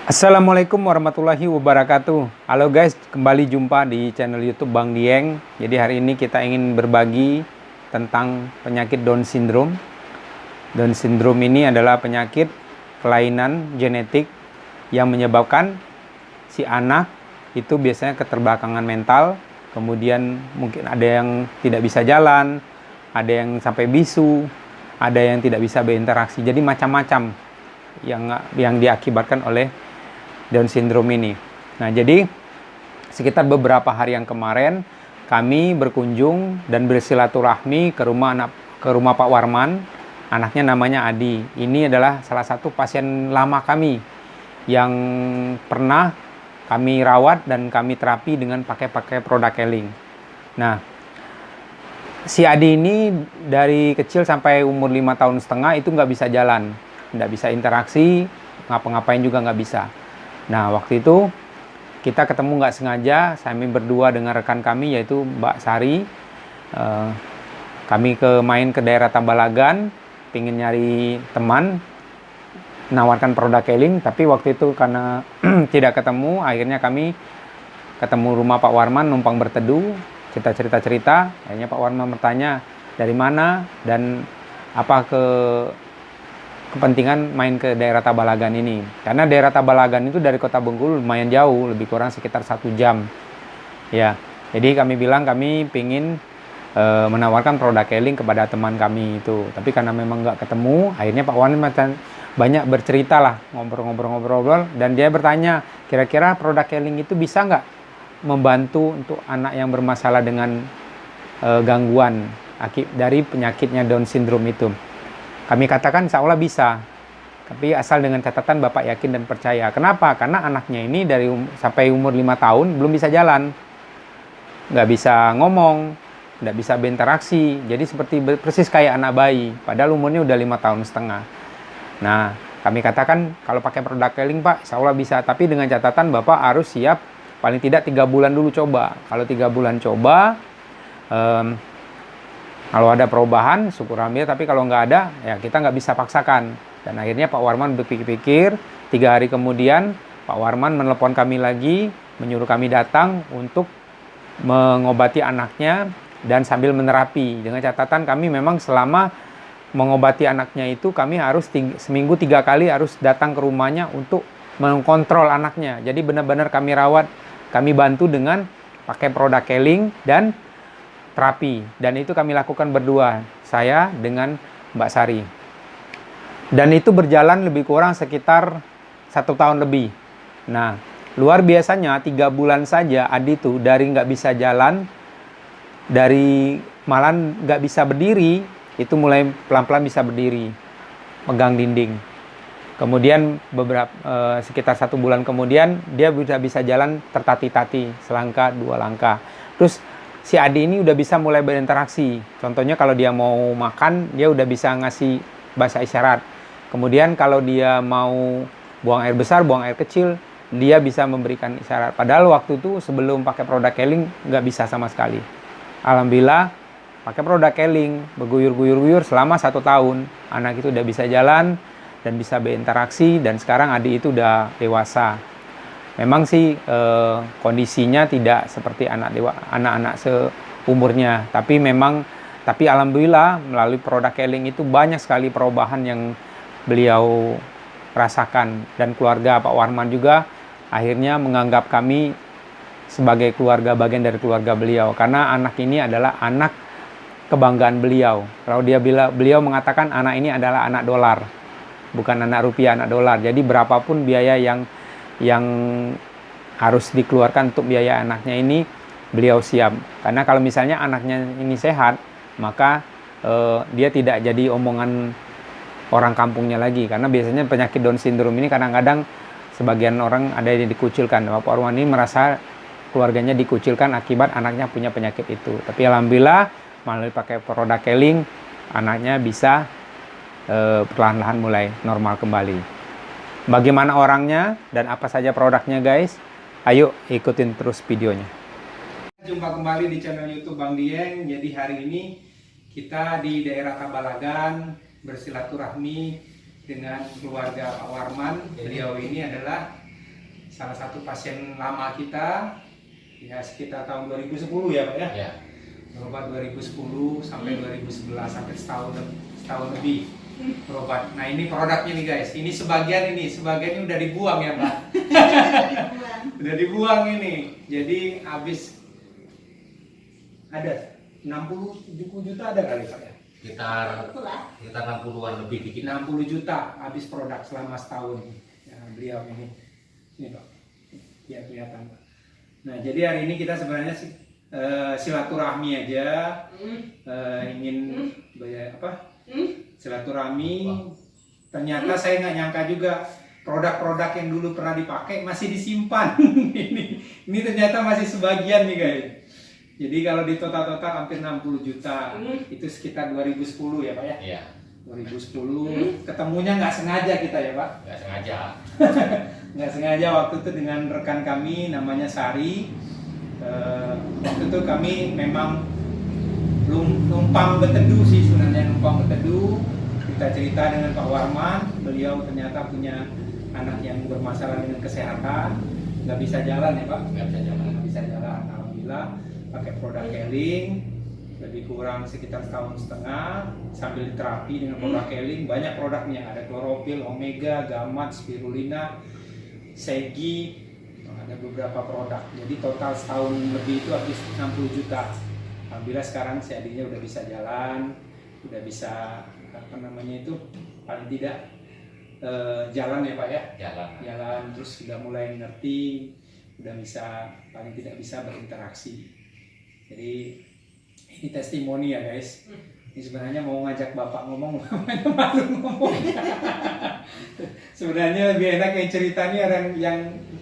Assalamualaikum warahmatullahi wabarakatuh. Halo guys, kembali jumpa di channel YouTube Bang Dieng. Jadi hari ini kita ingin berbagi tentang penyakit Down Syndrome. Down Syndrome ini adalah penyakit kelainan genetik yang menyebabkan si anak itu biasanya keterbelakangan mental, kemudian mungkin ada yang tidak bisa jalan, ada yang sampai bisu, ada yang tidak bisa berinteraksi. Jadi macam-macam yang diakibatkan oleh Down Syndrome ini. Nah, jadi sekitar beberapa hari yang kemarin kami berkunjung dan bersilaturahmi ke rumah Pak Warman. Anaknya namanya Adi. Ini adalah salah satu pasien lama kami yang pernah kami rawat dan kami terapi dengan pakai produk Keling. Nah, si Adi ini dari kecil sampai umur 5,5 tahun itu nggak bisa jalan, nggak bisa interaksi, ngapa-ngapain juga nggak bisa. Nah, waktu itu kita ketemu nggak sengaja, kami berdua dengan rekan kami yaitu Mbak Sari. Kami main ke daerah Tabalagan, pingin nyari teman, nawarkan produk Keling, tapi waktu itu karena tidak ketemu, akhirnya kami ketemu rumah Pak Warman, numpang berteduh, kita cerita-cerita. Akhirnya Pak Warman bertanya dari mana dan apa kepentingan main ke daerah Tabalagan ini. Karena daerah Tabalagan itu dari Kota Bengkulu lumayan jauh, lebih kurang sekitar 1 jam. Ya, jadi kami bilang kami pingin menawarkan produk Keling kepada teman kami itu. Tapi karena memang nggak ketemu, akhirnya Pak Wan banyak bercerita lah, ngobrol-ngobrol, dan dia bertanya, kira-kira produk Keling itu bisa nggak membantu untuk anak yang bermasalah dengan gangguan dari penyakitnya Down Syndrome itu. Kami katakan insya Allah bisa, tapi asal dengan catatan Bapak yakin dan percaya. Kenapa? Karena anaknya ini sampai umur 5 tahun belum bisa jalan, nggak bisa ngomong, nggak bisa berinteraksi. Jadi seperti persis kayak anak bayi, padahal umurnya udah 5,5 tahun. Nah, kami katakan kalau pakai produk Keling Pak, insya Allah bisa. Tapi dengan catatan Bapak harus siap paling tidak 3 bulan dulu coba. Kalau 3 bulan coba, kalau ada perubahan, syukur alhamdulillah. Tapi kalau nggak ada, ya kita nggak bisa paksakan. Dan akhirnya Pak Warman berpikir-pikir, 3 hari kemudian Pak Warman menelepon kami lagi, menyuruh kami datang untuk mengobati anaknya dan sambil menerapi. Dengan catatan kami memang selama mengobati anaknya itu, kami harus seminggu 3 kali harus datang ke rumahnya untuk mengkontrol anaknya. Jadi benar-benar kami rawat, kami bantu dengan pakai produk Keling dan terapi, dan itu kami lakukan berdua, saya dengan Mbak Sari, dan itu berjalan lebih kurang sekitar 1 tahun lebih. Nah, luar biasanya 3 bulan saja Adi tuh dari nggak bisa jalan, dari malah nggak bisa berdiri, itu mulai pelan-pelan bisa berdiri, pegang dinding. Kemudian sekitar 1 bulan kemudian dia bisa jalan tertati-tati, selangkah 2 langkah. Terus si Adi ini udah bisa mulai berinteraksi. Contohnya kalau dia mau makan, dia udah bisa ngasih bahasa isyarat. Kemudian kalau dia mau buang air besar, buang air kecil, dia bisa memberikan isyarat. Padahal waktu itu sebelum pakai produk Keling nggak bisa sama sekali. Alhamdulillah pakai produk Keling, berguyur-guyur selama 1 tahun. Anak itu udah bisa jalan dan bisa berinteraksi, dan sekarang Adi itu udah dewasa. Memang sih kondisinya tidak seperti anak-anak seumurnya, tapi alhamdulillah melalui produk Keling itu banyak sekali perubahan yang beliau rasakan, dan keluarga Pak Warman juga akhirnya menganggap kami sebagai keluarga, bagian dari keluarga beliau, karena anak ini adalah anak kebanggaan beliau. Kalau beliau mengatakan anak ini adalah anak dolar, bukan anak rupiah, anak dolar. Jadi berapapun biaya yang harus dikeluarkan untuk biaya anaknya ini, beliau siap. Karena kalau misalnya anaknya ini sehat, maka dia tidak jadi omongan orang kampungnya lagi. Karena biasanya penyakit Down Syndrome ini kadang-kadang sebagian orang ada yang dikucilkan. Bapak Warman ini merasa keluarganya dikucilkan akibat anaknya punya penyakit itu. Tapi alhamdulillah melalui pakai produk Keling, anaknya bisa perlahan-lahan mulai normal kembali. Bagaimana orangnya dan apa saja produknya guys? Ayo ikutin terus videonya. Jumpa kembali di channel YouTube Bang Dieng. Jadi hari ini kita di daerah Tabalagan bersilaturahmi dengan keluarga Pak Warman. Beliau ini adalah salah satu pasien lama kita, ya sekitar tahun 2010 ya Pak ya? Ya. Berobat 2010 sampai 2011, sampai setahun lebih berobat. Nah ini produknya nih guys, ini sebagian ini udah dibuang ya Pak? Udah dibuang ini, jadi habis ada 60-70 juta ada kali Pak ya? Sekitar 60-an lebih dikit. 60 juta habis produk selama setahun. Ya, beliau ini Pak, ya kelihatan Pak. Nah jadi hari ini kita sebenarnya silaturahmi aja, ingin silaturahmi. Ternyata saya nggak nyangka juga produk-produk yang dulu pernah dipakai masih disimpan. ini ternyata masih sebagian nih guys. Jadi kalau di total hampir 60 juta, itu sekitar 2010 ya Pak ya? Iya. 2010, ketemunya nggak sengaja kita ya Pak? Nggak sengaja. Nggak sengaja waktu itu dengan rekan kami namanya Sari. Waktu itu kami memang numpang berteduh sih sebenarnya, numpang berteduh. Kita cerita dengan Pak Warman, beliau ternyata punya anak yang bermasalah dengan kesehatan, nggak bisa jalan ya Pak? Nggak bisa jalan, alhamdulillah pakai produk Keling, lebih kurang sekitar setahun setengah sambil terapi dengan produk Keling. Banyak produknya, ada kloropil, omega, gamat, spirulina, segi, ada beberapa produk. Jadi total setahun lebih itu habis 60 juta. Alhamdulillah sekarang si adiknya udah bisa jalan, udah bisa paling tidak jalan ya Pak ya? Jalan, terus sudah mulai ngerti, udah bisa paling tidak bisa berinteraksi. Jadi ini testimoni ya guys. Ini sebenarnya mau ngajak Bapak ngomong, malu ngomong. Sebenarnya lebih enak yang cerita ini orang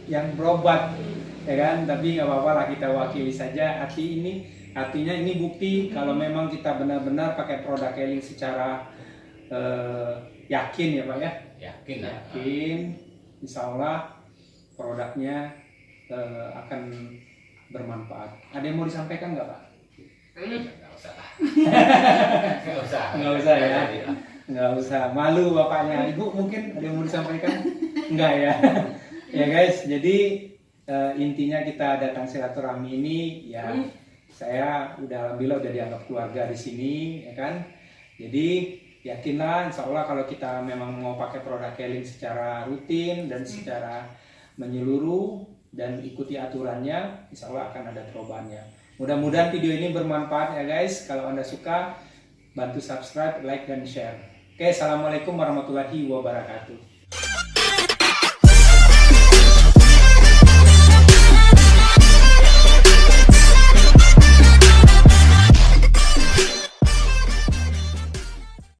yang berobat, ya kan? Tapi nggak apa-apa lah, kita wakili saja. Artinya ini bukti kalau memang kita benar-benar pakai produk Keling secara yakin ya Pak ya? Yakin, insya Allah produknya akan bermanfaat. Ada yang mau disampaikan nggak Pak? Nggak usah ya? Nggak usah. Malu bapaknya. Ibu mungkin ada yang mau disampaikan? Enggak ya? Ya guys, jadi intinya kita datang silaturahmi ini ya, saya alhamdulillah udah dianggap keluarga di sini ya kan. Jadi yakinlah insya Allah kalau kita memang mau pakai produk Keling secara rutin dan secara menyeluruh dan ikuti aturannya, insya Allah akan ada perubahannya. Mudah-mudahan video ini bermanfaat ya guys. Kalau Anda suka, bantu subscribe, like, dan share. Oke, assalamualaikum warahmatullahi wabarakatuh.